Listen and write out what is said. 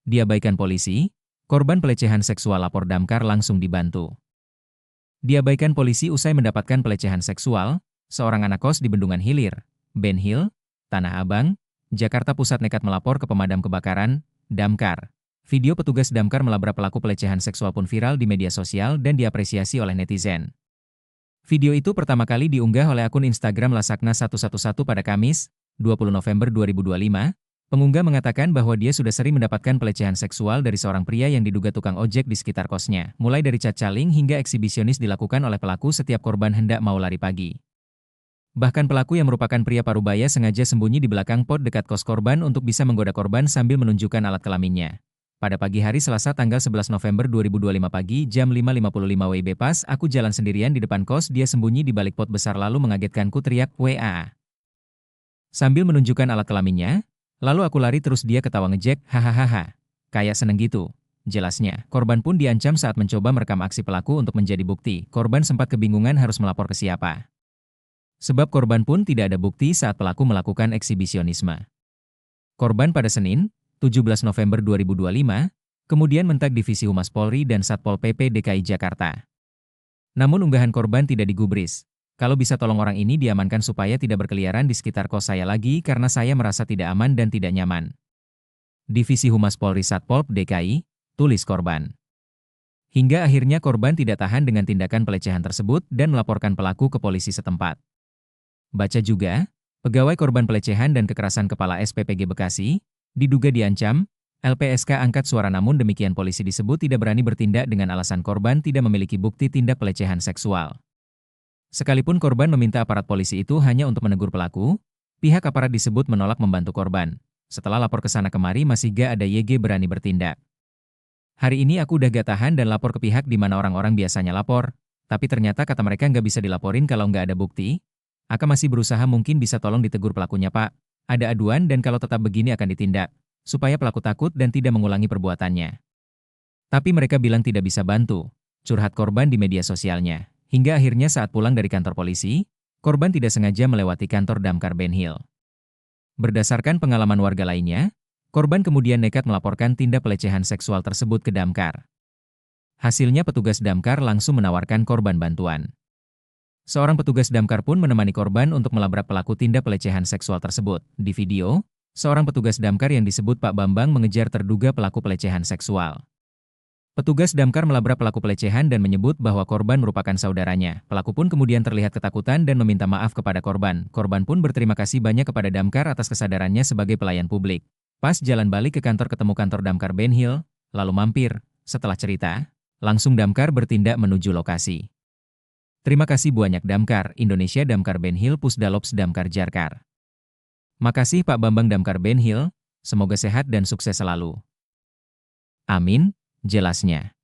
Diabaikan polisi, korban pelecehan seksual lapor damkar langsung dibantu. Diabaikan polisi usai mendapatkan pelecehan seksual, seorang anak kos di Bendungan Hilir, Ben Hill, Tanah Abang, Jakarta Pusat nekat melapor ke pemadam kebakaran, damkar. Video petugas damkar melabrak pelaku pelecehan seksual pun viral di media sosial dan diapresiasi oleh netizen. Video itu pertama kali diunggah oleh akun Instagram Lasakna 111 pada Kamis, 20 November 2025. Pengunggah mengatakan bahwa dia sudah sering mendapatkan pelecehan seksual dari seorang pria yang diduga tukang ojek di sekitar kosnya, mulai dari cat-caling hingga eksibisionis dilakukan oleh pelaku setiap korban hendak mau lari pagi. Bahkan pelaku yang merupakan pria parubaya sengaja sembunyi di belakang pot dekat kos korban untuk bisa menggoda korban sambil menunjukkan alat kelaminnya. Pada pagi hari Selasa tanggal 11 November 2025 pagi jam 5.55 WIB pas aku jalan sendirian di depan kos, dia sembunyi di balik pot besar lalu mengagetkanku, teriak WA. Sambil menunjukkan alat kelaminnya, lalu aku lari terus dia ketawa ngejek, hahaha. Kayak seneng gitu. Jelasnya, korban pun diancam saat mencoba merekam aksi pelaku untuk menjadi bukti. Korban sempat kebingungan harus melapor ke siapa. Sebab korban pun tidak ada bukti saat pelaku melakukan eksibisionisme. Korban pada Senin, 17 November 2025, kemudian mentak Divisi Humas Polri dan Satpol PP DKI Jakarta. Namun unggahan korban tidak digubris. Kalau bisa tolong orang ini diamankan supaya tidak berkeliaran di sekitar kos saya lagi karena saya merasa tidak aman dan tidak nyaman. Divisi Humas Polri Satpol DKI, tulis korban. Hingga akhirnya korban tidak tahan dengan tindakan pelecehan tersebut dan melaporkan pelaku ke polisi setempat. Baca juga, pegawai korban pelecehan dan kekerasan Kepala SPPG Bekasi, diduga diancam, LPSK angkat suara namun demikian polisi disebut tidak berani bertindak dengan alasan korban tidak memiliki bukti tindak pelecehan seksual. Sekalipun korban meminta aparat polisi itu hanya untuk menegur pelaku, pihak aparat disebut menolak membantu korban. Setelah lapor ke sana kemari masih gak ada YG berani bertindak. Hari ini aku udah gak tahan dan lapor ke pihak di mana orang-orang biasanya lapor, tapi ternyata kata mereka nggak bisa dilaporin kalau nggak ada bukti. Aka masih berusaha, mungkin bisa tolong ditegur pelakunya Pak. Ada aduan dan kalau tetap begini akan ditindak, supaya pelaku takut dan tidak mengulangi perbuatannya. Tapi mereka bilang tidak bisa bantu, curhat korban di media sosialnya. Hingga akhirnya saat pulang dari kantor polisi, korban tidak sengaja melewati kantor damkar Ben Hill. Berdasarkan pengalaman warga lainnya, korban kemudian nekat melaporkan tindak pelecehan seksual tersebut ke damkar. Hasilnya petugas damkar langsung menawarkan korban bantuan. Seorang petugas damkar pun menemani korban untuk melabrak pelaku tindak pelecehan seksual tersebut. Di video, seorang petugas damkar yang disebut Pak Bambang mengejar terduga pelaku pelecehan seksual. Petugas damkar melabrak pelaku pelecehan dan menyebut bahwa korban merupakan saudaranya. Pelaku pun kemudian terlihat ketakutan dan meminta maaf kepada korban. Korban pun berterima kasih banyak kepada damkar atas kesadarannya sebagai pelayan publik. Pas jalan balik ke kantor ketemu kantor damkar Ben Hill, lalu mampir. Setelah cerita, langsung damkar bertindak menuju lokasi. Terima kasih banyak Damkar Indonesia, Damkar Ben Hill, Pusdalops Damkar Jarkar. Makasih Pak Bambang Damkar Ben Hill, semoga sehat dan sukses selalu. Amin, jelasnya.